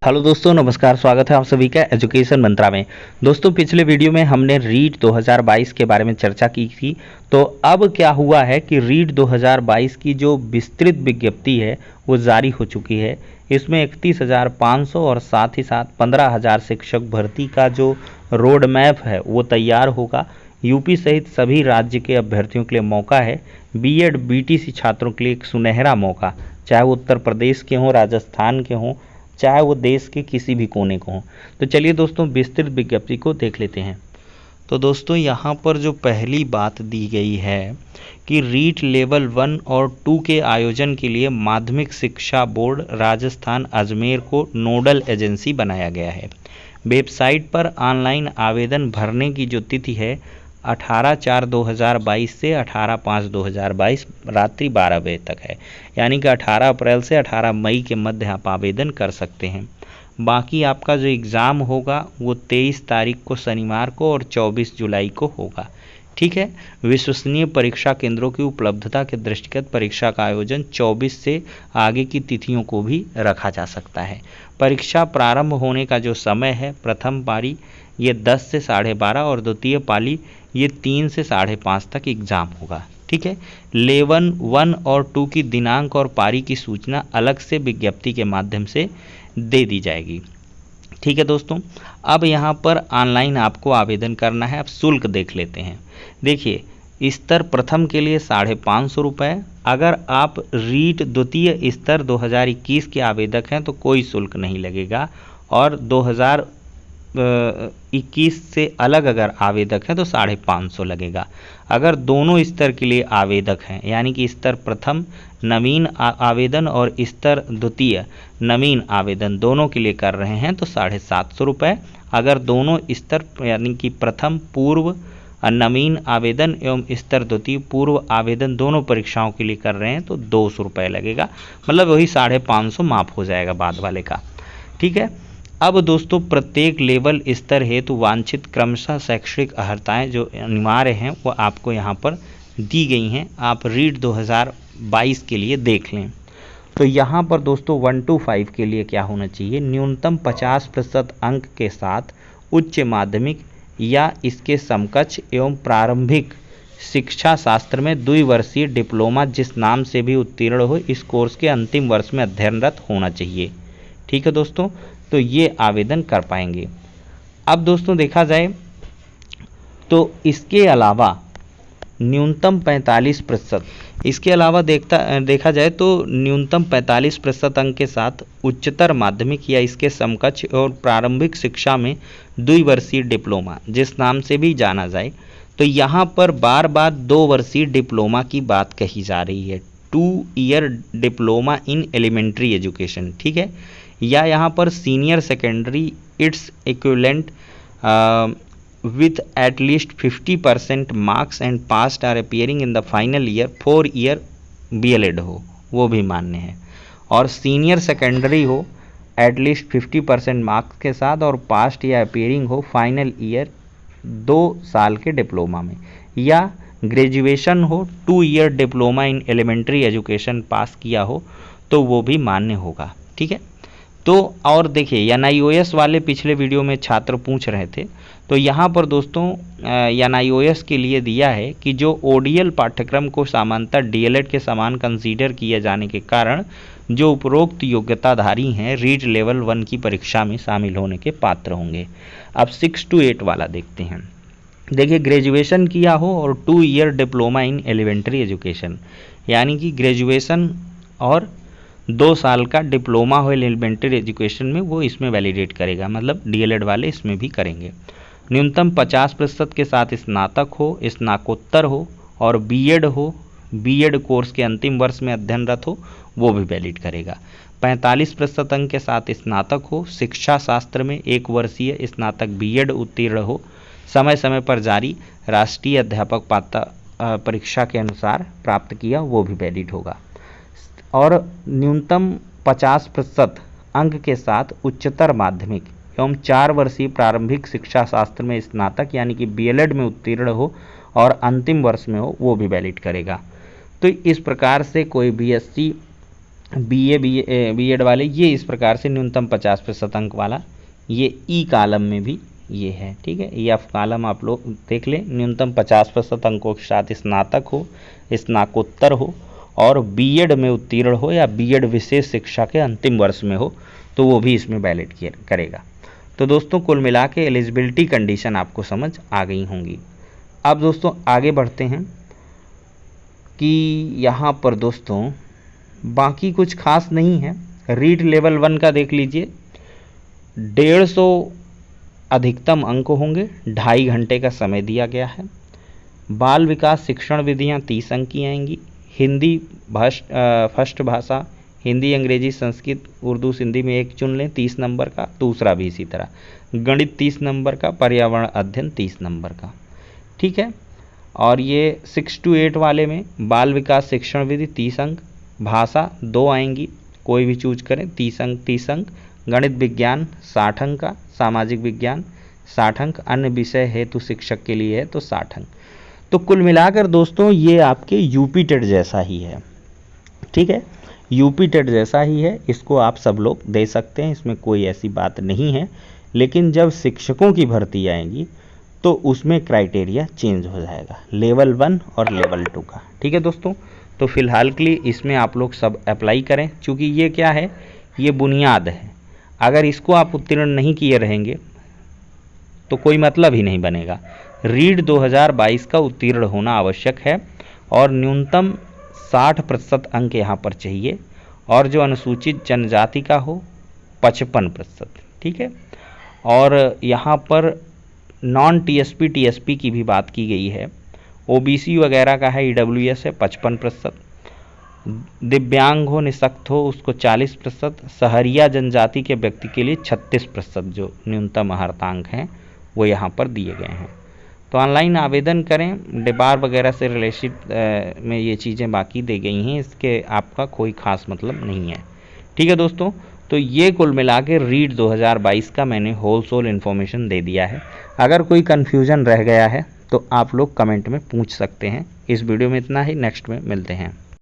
Hello दोस्तों, नमस्कार। स्वागत है आप सभी का एजुकेशन मंत्रा में। दोस्तों, पिछले वीडियो में हमने रीट 2022 के बारे में चर्चा की थी। तो अब क्या हुआ है कि रीट 2022 की जो विस्तृत विज्ञप्ति है वो जारी हो चुकी है। इसमें 31,500 और साथ ही साथ 15,000 शिक्षक भर्ती का जो रोड मैप है वो तैयार होगा। यूपी सहित सभी राज्य के अभ्यर्थियों के लिए मौका है। बीएड बीटीसी छात्रों के लिए एक सुनहरा मौका, चाहे वो उत्तर प्रदेश के हों, राजस्थान के हों, चाहे वो देश के किसी भी कोने को हो। तो चलिए दोस्तों, विस्तृत विज्ञप्ति को देख लेते हैं। तो दोस्तों, यहाँ पर जो पहली बात दी गई है कि रीट लेवल 1 और 2 के आयोजन के लिए माध्यमिक शिक्षा बोर्ड राजस्थान अजमेर को नोडल एजेंसी बनाया गया है। वेबसाइट पर ऑनलाइन आवेदन भरने की जो तिथि है 18/4/2022 से 18/5/2022 रात्रि 12 बजे तक है। यानी कि 18 अप्रैल से 18 मई के मध्य आप आवेदन कर सकते हैं। बाकी आपका जो एग्ज़ाम होगा वो 23 तारीख को शनिवार को और 24 जुलाई को होगा। ठीक है। विश्वसनीय परीक्षा केंद्रों की उपलब्धता के दृष्टिगत परीक्षा का आयोजन 24 से आगे की तिथियों को भी रखा जा सकता है। परीक्षा प्रारंभ होने का जो समय है, प्रथम पारी ये 10 से 12:30 और द्वितीय पाली ये 3 से 5:30 तक एग्ज़ाम होगा। ठीक है। लेवल 1 और 2 की दिनांक और पारी की सूचना अलग से विज्ञप्ति के माध्यम से दे दी जाएगी। ठीक है दोस्तों, अब यहाँ पर ऑनलाइन आपको आवेदन करना है। अब शुल्क देख लेते हैं। देखिए, स्तर प्रथम के लिए 550 रुपये। अगर आप रीट द्वितीय स्तर 2021 के आवेदक हैं तो कोई शुल्क नहीं लगेगा, और 2021 से अलग अगर आवेदक हैं तो 550 लगेगा। अगर दोनों स्तर के लिए आवेदक हैं, यानी कि स्तर प्रथम नवीन आवेदन और स्तर द्वितीय नवीन आवेदन दोनों के लिए कर रहे हैं तो 750 रुपये। अगर दोनों स्तर यानी कि प्रथम पूर्व नवीन आवेदन एवं स्तर द्वितीय पूर्व आवेदन दोनों परीक्षाओं के लिए कर रहे हैं तो 200 रुपये लगेगा। मतलब वही 550 माफ हो जाएगा बाद वाले का। ठीक है। अब दोस्तों, प्रत्येक लेवल स्तर हेतु वांछित क्रमशः शैक्षणिक अर्हताएँ जो अनिवार्य हैं वो आपको यहाँ पर दी गई हैं। आप रीट 2022 के लिए देख लें। तो यहाँ पर दोस्तों 1 to 5 के लिए क्या होना चाहिए? न्यूनतम 50% अंक के साथ उच्च माध्यमिक या इसके समकक्ष एवं प्रारंभिक शिक्षा शास्त्र में द्विवर्षीय डिप्लोमा जिस नाम से भी उत्तीर्ण हो, इस कोर्स के अंतिम वर्ष में अध्ययनरत होना चाहिए। ठीक है दोस्तों, तो ये आवेदन कर पाएंगे। अब दोस्तों देखा जाए तो इसके अलावा न्यूनतम 45%, इसके अलावा देखा जाए तो न्यूनतम 45% अंक के साथ उच्चतर माध्यमिक या इसके समकक्ष और प्रारंभिक शिक्षा में द्विवर्षीय डिप्लोमा जिस नाम से भी जाना जाए। तो यहाँ पर बार बार 2 वर्षीय डिप्लोमा की बात कही जा रही है। 2 year diploma in elementary education. ठीक है। या यहाँ पर senior secondary it's equivalent with at least 50% marks and passed are appearing in the final year 4 year BLED हो, वो भी मान्य है। और सीनियर सेकेंडरी हो एटलीस्ट 50% मार्क्स के साथ और पास्ट या अपीयरिंग हो फाइनल ईयर 2 साल के डिप्लोमा में, या ग्रेजुएशन हो 2 year diploma in elementary education pass किया हो तो वो भी मान्य होगा। ठीक है। तो और देखिए, NIOS वाले पिछले वीडियो में छात्र पूछ रहे थे, तो यहाँ पर दोस्तों NIOS के लिए दिया है कि जो ODL पाठ्यक्रम को सामान्यतः DLED के समान कंसीडर किए जाने के कारण जो उपरोक्त योग्यताधारी हैं रीट लेवल 1 की परीक्षा में शामिल होने के पात्र होंगे। अब 6 to 8 वाला देखते हैं। देखिए, ग्रेजुएशन किया हो और 2 year diploma in elementary education, यानी कि ग्रेजुएशन और 2 साल का डिप्लोमा हो एलिमेंट्री एजुकेशन में, वो इसमें वैलिडेट करेगा। मतलब DLED वाले इसमें भी करेंगे। न्यूनतम 50% के साथ स्नातक हो, स्नाकोत्तर हो और बीएड हो, बीएड कोर्स के अंतिम वर्ष में अध्ययनरत हो, वो भी वैलिड करेगा। 45% अंक के साथ स्नातक हो, शिक्षा शास्त्र में 1 वर्षीय स्नातक बीएड उत्तीर्ण हो, समय समय पर जारी राष्ट्रीय अध्यापक पात्रता परीक्षा के अनुसार प्राप्त किया, वो भी वैलिड होगा। और न्यूनतम 50% अंक के साथ उच्चतर माध्यमिक एवं 4 वर्षीय प्रारंभिक शिक्षा शास्त्र में स्नातक यानी कि BLED में उत्तीर्ण हो और अंतिम वर्ष में हो, वो भी वैलिड करेगा। तो इस प्रकार से कोई BSc बीएड वाले ये इस प्रकार से न्यूनतम 50% अंक वाला, ये ई कॉलम में भी ये है, ठीक है। ये एफ कॉलम आप लोग देख लें, न्यूनतम 50% अंकों के साथ स्नातक हो, स्नाकोत्तर हो और बीएड में उत्तीर्ण हो या बीएड विशेष शिक्षा के अंतिम वर्ष में हो तो वो भी इसमें वैलिड करेगा। तो दोस्तों कुल मिला के एलिजिबिलिटी कंडीशन आपको समझ आ गई होंगी। अब दोस्तों आगे बढ़ते हैं कि यहाँ पर दोस्तों बाकी कुछ खास नहीं है। रीड लेवल 1 का देख लीजिए, 150 अधिकतम अंक होंगे, 2.5 घंटे का समय दिया गया है। बाल विकास शिक्षण विधियाँ 30 अंक की आएंगी। हिंदी फर्स्ट भाषा हिंदी, अंग्रेजी, संस्कृत, उर्दू, सिंधी में एक चुन लें 30 नंबर का, दूसरा भी इसी तरह। गणित 30 नंबर का, पर्यावरण अध्ययन 30 नंबर का, ठीक है। और ये 6 to 8 वाले में बाल विकास शिक्षण विधि 30 अंक, भाषा 2 आएंगी, कोई भी चूज करें, 30 अंक 30 अंक। गणित विज्ञान 60 अंक का, सामाजिक विज्ञान 60 अंक, अन्य विषय हेतु शिक्षक के लिए है तो 60 अंक। तो कुल मिलाकर दोस्तों ये आपके यूपी टेट जैसा ही है, ठीक है, यूपी टेट जैसा ही है, इसको आप सब लोग दे सकते हैं, इसमें कोई ऐसी बात नहीं है। लेकिन जब शिक्षकों की भर्ती आएगी तो उसमें क्राइटेरिया चेंज हो जाएगा, लेवल 1 और लेवल 2 का, ठीक है दोस्तों। तो फिलहाल के लिए इसमें आप लोग सब अप्लाई करें, क्योंकि ये क्या है, ये बुनियाद है। अगर इसको आप उत्तीर्ण नहीं किए रहेंगे तो कोई मतलब ही नहीं बनेगा। रीड 2022 का उत्तीर्ण होना आवश्यक है और न्यूनतम 60% अंक यहाँ पर चाहिए, और जो अनुसूचित जनजाति का हो 55%, ठीक है। और यहाँ पर नॉन टीएसपी टीएसपी की भी बात की गई है, ओबीसी वगैरह का है, ईडब्ल्यूएस है 55%, दिव्यांग हो, निःशक्त हो उसको 40%, सहरिया जनजाति के व्यक्ति के लिए 36% जो न्यूनतम अर्हतांक हैं वो यहाँ पर दिए गए हैं। तो ऑनलाइन आवेदन करें, डिबार वगैरह से रिलेटेड में ये चीज़ें बाकी दी गई हैं, इसके आपका कोई ख़ास मतलब नहीं है, ठीक है दोस्तों। तो ये कुल मिला के रीड 2022 का मैंने होल सोल इन्फॉर्मेशन दे दिया है। अगर कोई कन्फ्यूज़न रह गया है तो आप लोग कमेंट में पूछ सकते हैं। इस वीडियो में इतना ही, नेक्स्ट में मिलते हैं।